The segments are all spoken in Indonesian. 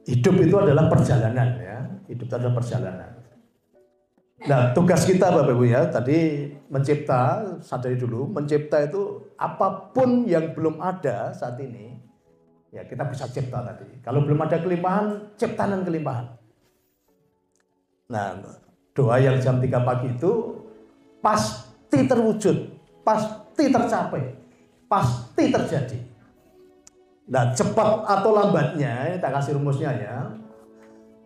hidup itu adalah perjalanan ya. Hidup itu adalah perjalanan. Nah, tugas kita Bapak Ibu ya, tadi mencipta, sadari dulu, mencipta itu apapun yang belum ada saat ini, ya kita bisa cipta tadi. Kalau belum ada kelimpahan, ciptakan kelimpahan. Nah, doa yang jam 3 pagi itu pasti terwujud, pasti tercapai, pasti terjadi. Nah, cepat atau lambatnya, ini tak kasih rumusnya ya.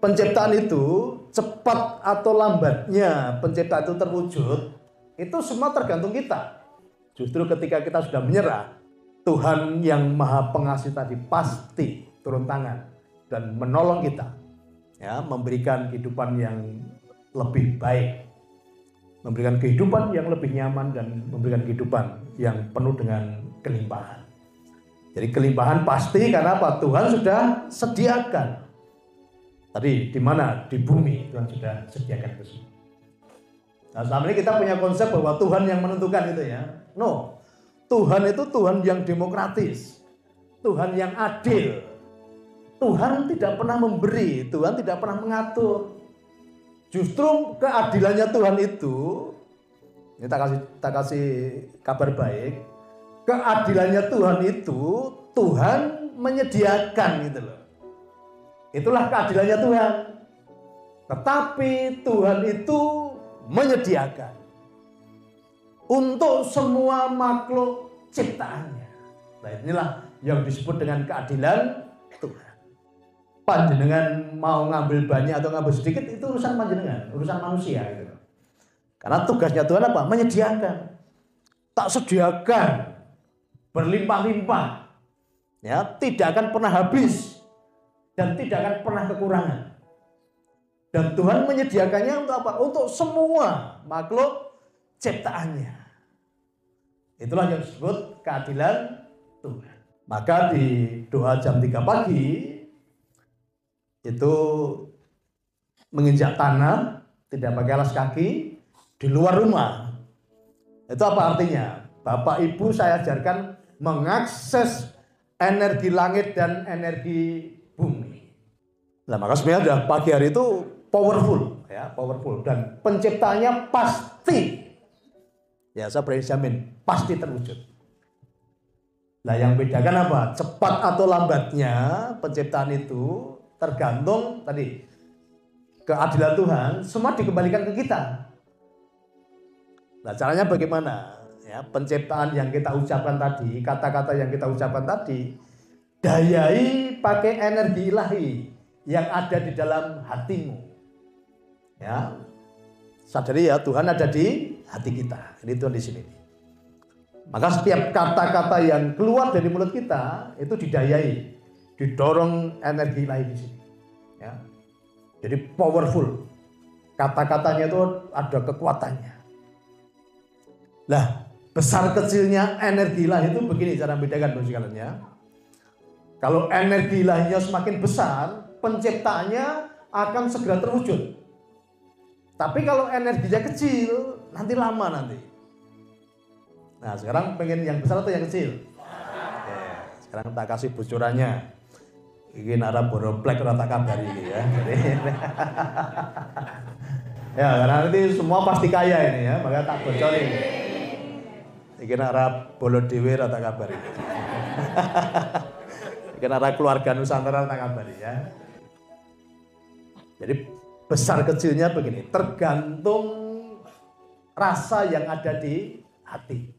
Penciptaan itu, cepat atau lambatnya penciptaan itu terwujud, itu semua tergantung kita. Justru ketika kita sudah menyerah, Tuhan yang Maha Pengasih tadi pasti turun tangan dan menolong kita, ya, memberikan kehidupan yang lebih baik, memberikan kehidupan yang lebih nyaman dan memberikan kehidupan yang penuh dengan kelimpahan. Jadi kelimpahan pasti karena apa? Tuhan sudah sediakan. Tadi di mana? Di bumi Tuhan sudah sediakan itu semua. Nah, selama ini kita punya konsep bahwa Tuhan yang menentukan itu ya. No, Tuhan itu Tuhan yang demokratis, Tuhan yang adil. Tuhan tidak pernah memberi, Tuhan tidak pernah mengatur. Justru keadilannya Tuhan itu, ini tak kasih kabar baik. Keadilannya Tuhan itu, Tuhan menyediakan gitu loh. Itulah keadilannya Tuhan. Tetapi Tuhan itu menyediakan untuk semua makhluk ciptaannya. Nah, inilah yang disebut dengan keadilan Tuhan. Panjenengan mau ngambil banyak atau ngambil sedikit itu urusan panjenengan, urusan manusia gitu. Karena tugasnya Tuhan apa? Menyediakan. Tak sediakan berlimpah-limpah. Ya, tidak akan pernah habis. Dan tidak akan pernah kekurangan. Dan Tuhan menyediakannya untuk apa? Untuk semua makhluk ciptaannya. Itulah yang disebut keadilan Tuhan. Maka di doa jam 3 pagi itu menginjak tanah, tidak pakai alas kaki, di luar rumah. Itu apa artinya? Bapak Ibu saya ajarkan mengakses energi langit dan energi bumi. Nah, maka sebenarnya pagi hari itu powerful, ya, powerful, dan penciptanya pasti, ya saya berani jamin pasti terwujud. Nah, yang bedakan apa? Cepat atau lambatnya penciptaan itu tergantung tadi keadilan Tuhan, semua dikembalikan ke kita. Nah, caranya bagaimana? Ya, penciptaan yang kita ucapkan tadi, kata-kata yang kita ucapkan tadi, dayai pakai energi ilahi yang ada di dalam hatimu. Ya, sadari ya Tuhan ada di hati kita. Ini Tuhan di sini. Maka setiap kata-kata yang keluar dari mulut kita itu didayai, didorong energi ilahi di sini. Ya, jadi powerful. Kata-katanya itu ada kekuatannya. Lah, besar kecilnya energi ilahi itu begini cara membedakan Bapak sekalian ya. Kalau energi ilahinya semakin besar, penciptaannya akan segera terwujud. Tapi kalau energinya kecil, nanti lama nanti. Nah, sekarang pengen yang besar atau yang kecil? Oke, sekarang tak kasih bocorannya. Ini nara boroplek rata kabari ini ya. Jadi, ya, karena nanti semua pasti kaya ini ya, maka tak bocorin. Iki arah bolo dhewe rata kabari. Iki arah keluarga Nusantara rata kabari ya. Jadi besar kecilnya begini, tergantung rasa yang ada di hati.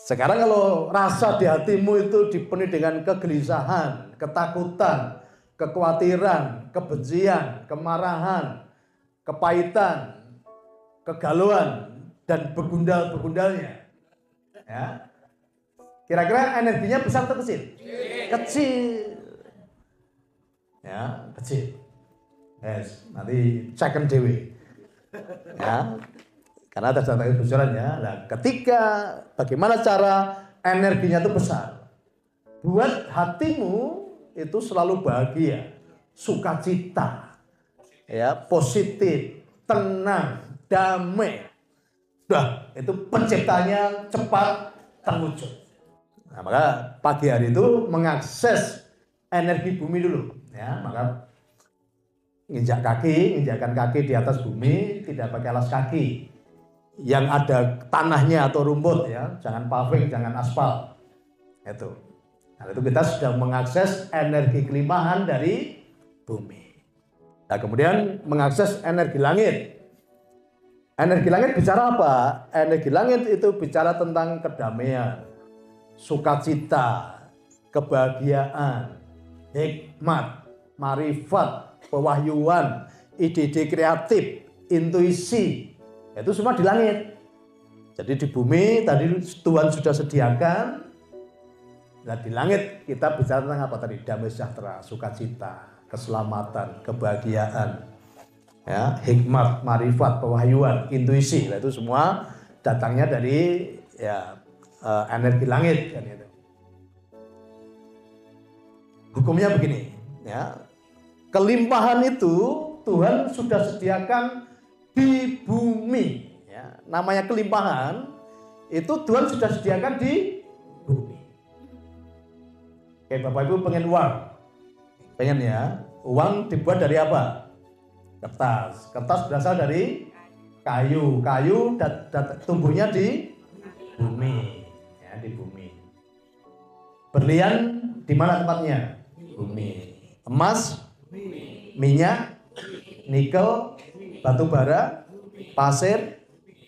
Sekarang kalau rasa di hatimu itu dipenuhi dengan kegelisahan, ketakutan, kekhawatiran, kebencian, kemarahan, kepahitan, kegalauan, dan begundal-begundalnya, ya, kira-kira energinya besar atau kecil? Kecil, ya, kecil. Yes, nanti cekan dewe, ya, karena ada data bocorannya. Nah, ketika bagaimana cara energinya itu besar, buat hatimu itu selalu bahagia, sukacita, ya, positif, tenang, damai. Nah, itu penciptanya cepat terwujud. Nah, maka pagi hari itu mengakses energi bumi dulu, ya. Maka injakan kaki di atas bumi, tidak pakai alas kaki yang ada tanahnya atau rumput, ya. Jangan paving, jangan aspal. Itu. Nah, itu kita sudah mengakses energi kelimpahan dari bumi. Nah, kemudian mengakses energi langit. Energi langit bicara apa? Energi langit itu bicara tentang kedamaian, sukacita, kebahagiaan, hikmat, marifat, pewahyuan, ide-ide kreatif, intuisi. Itu semua di langit. Jadi di bumi tadi Tuhan sudah sediakan. Nah, di langit kita bicara tentang apa tadi? Damai sejahtera, sukacita, keselamatan, kebahagiaan, ya, hikmat, marifat, pewahyuan, intuisi. Nah, itu semua datangnya dari ya energi langit kan itu. Hukumnya begini, ya. Kelimpahan itu Tuhan sudah sediakan di bumi, ya. Namanya kelimpahan itu Tuhan sudah sediakan di bumi. Oke, Bapak Ibu pengen uang. Pengen ya. Uang dibuat dari apa? Kertas. Kertas berasal dari kayu. Kayu tumbuhnya di bumi, ya, di bumi. Berlian di mana tempatnya? Bumi. Emas, minyak, nikel, batu bara, pasir,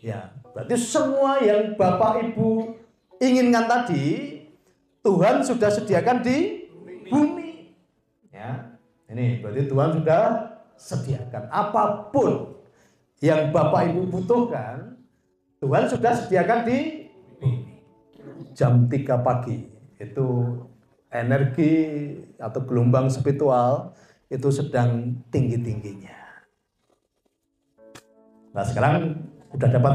ya. Berarti semua yang Bapak Ibu inginkan tadi Tuhan sudah sediakan di bumi. Ya. Ini berarti Tuhan sudah sediakan apapun yang Bapak Ibu butuhkan, Tuhan sudah sediakan di bumi. Jam 3 pagi itu energi atau gelombang spiritual itu sedang tinggi-tingginya. Nah, sekarang udah dapat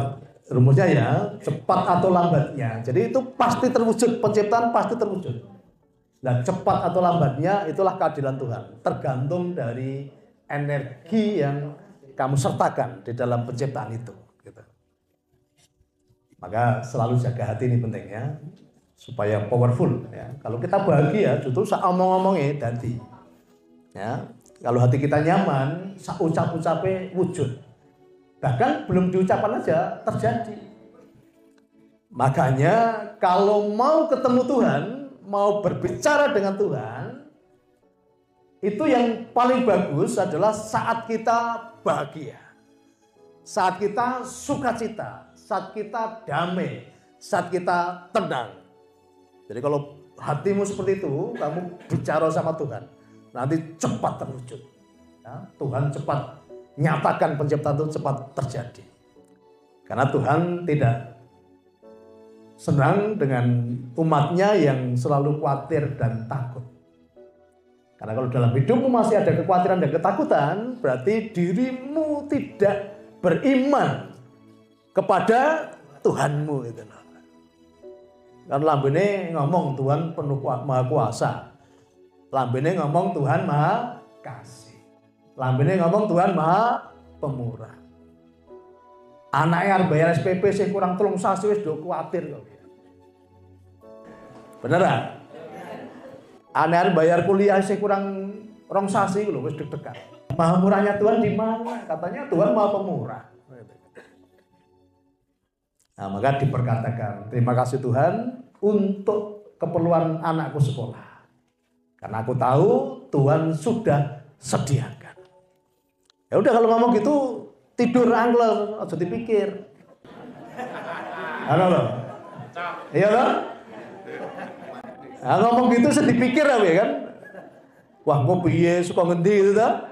rumusnya ya, cepat atau lambatnya. Jadi itu pasti terwujud, penciptaan pasti terwujud. Nah, cepat atau lambatnya itulah keadilan Tuhan. Tergantung dari energi yang kamu sertakan di dalam penciptaan itu. Gitu. Maka selalu jaga hati ini penting ya, supaya powerful. Ya. Kalau kita bahagia, justru omong-omongnya dadi. Ya. Kalau hati kita nyaman, ucap-ucapnya wujud. Bahkan belum diucapkan aja terjadi. Makanya kalau mau ketemu Tuhan, mau berbicara dengan Tuhan, itu yang paling bagus adalah saat kita bahagia, saat kita sukacita, saat kita damai, saat kita tenang. Jadi kalau hatimu seperti itu, kamu bicara sama Tuhan, nanti cepat terwujud. Ya, Tuhan cepat nyatakan penciptaan itu cepat terjadi. Karena Tuhan tidak senang dengan umatnya yang selalu khawatir dan takut. Karena kalau dalam hidupmu masih ada kekhawatiran dan ketakutan, berarti dirimu tidak beriman kepada Tuhanmu. Gitu. Kan lambene ngomong Tuhan penuh maha kuasa. Lambene ngomong Tuhan maha kasih. Lambene ngomong Tuhan maha pemurah. Anaknya harus bayar SPP sih kurang 3 sasi wis do kuatir kok. Beneran? Anaknya bayar kuliah sih kurang 2 sasi lho wis deg-degan. Maha murahnya Tuhan di mana? Katanya Tuhan maha pemurah. Nah, maka diperkatakan, terima kasih Tuhan untuk keperluan anakku sekolah. Karena aku tahu Tuhan sudah sediakan. Ya udah kalau ngomong gitu tidur angler, aja dipikir. Halo loh. Iya loh. Nah, ngomong gitu sedih pikir ya kan. Wah, kok piye suka ngendi gitu ta?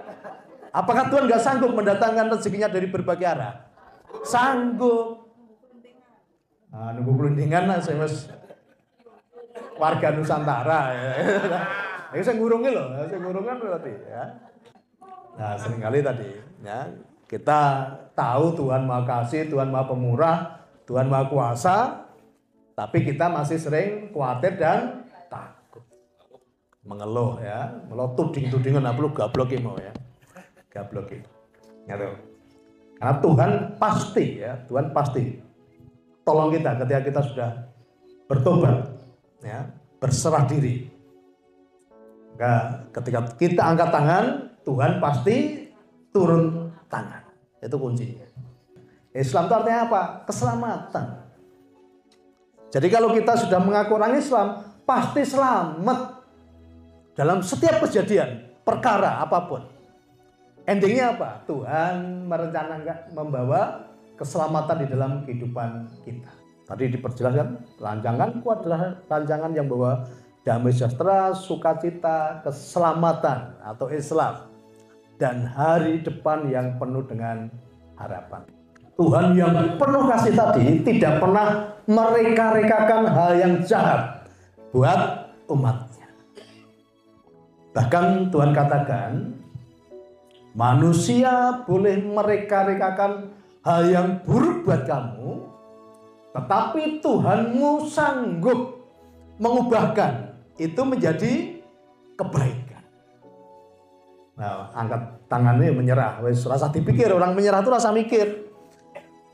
Apakah Tuhan nggak sanggup mendatangkan rezekinya dari berbagai arah? Sanggup. Nah, nunggu pelundingan lah saya mas warga Nusantara ya. Ini saya ngurungi loh, saya ngurungkan berarti ya. Nah, seringkali tadi ya, kita tahu Tuhan Maha Kasih, Tuhan Maha Pemurah, Tuhan Maha Kuasa, tapi kita masih sering khawatir dan takut. Mengeluh ya, meluh tuding-tudingan apa lu gabloki mau ya. Gabloki. Gitu. Karena Tuhan pasti ya, Tuhan pasti tolong kita ketika kita sudah bertobat ya, berserah diri. Maka ketika kita angkat tangan, Tuhan pasti turun tangan. Itu kuncinya. Islam itu artinya apa? Keselamatan. Jadi kalau kita sudah mengaku orang Islam, pasti selamat dalam setiap kejadian, perkara apapun. Endingnya apa? Tuhan merencanakan membawa keselamatan di dalam kehidupan kita. Tadi diperjelaskan, rancanganku adalah rancangan yang bawa damai sejahtera, sukacita, keselamatan atau Islam, dan hari depan yang penuh dengan harapan. Tuhan yang penuh kasih tadi tidak pernah mereka-rekakan hal yang jahat buat umatnya. Bahkan Tuhan katakan, manusia boleh mereka-rekakan hal yang buruk buat kamu, tetapi Tuhanmu sanggup mengubahkan itu menjadi kebaikan. Nah, angkat tangannya menyerah. Wes rasa dipikir, orang menyerah itu rasa mikir.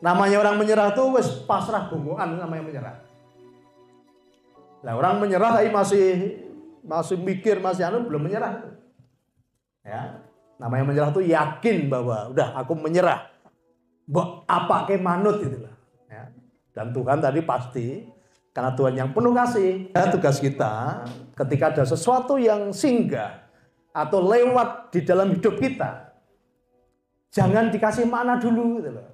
Namanya orang menyerah itu wes pasrah bunguan, namanya menyerah. Nah, orang menyerah tapi masih mikir, masih belum menyerah. Ya, namanya menyerah itu yakin bahwa udah aku menyerah. Mbok apa ke manut itulah. Ya. Dan Tuhan tadi pasti, karena Tuhan yang penuh kasih, ya, tugas kita ketika ada sesuatu yang singgah atau lewat di dalam hidup kita, jangan dikasih makna dulu gitu loh.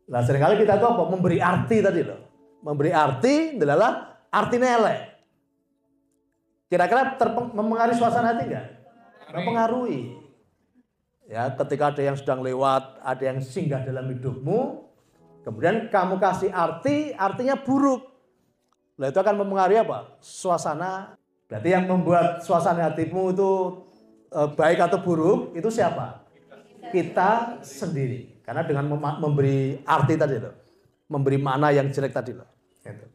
Nah, seringkali kita itu apa? Memberi arti tadi loh. Memberi arti adalah arti nilai. Kira-kira mempengaruhi suasana hati enggak? Mempengaruhi. Ya, ketika ada yang sedang lewat, ada yang singgah dalam hidupmu, kemudian kamu kasih arti, artinya buruk. Nah, itu akan mempengaruhi apa? Suasana. Berarti yang membuat suasana hatimu itu baik atau buruk, itu siapa? Kita sendiri. Karena dengan memberi arti tadi loh. Memberi makna yang jelek tadi loh. Gitu.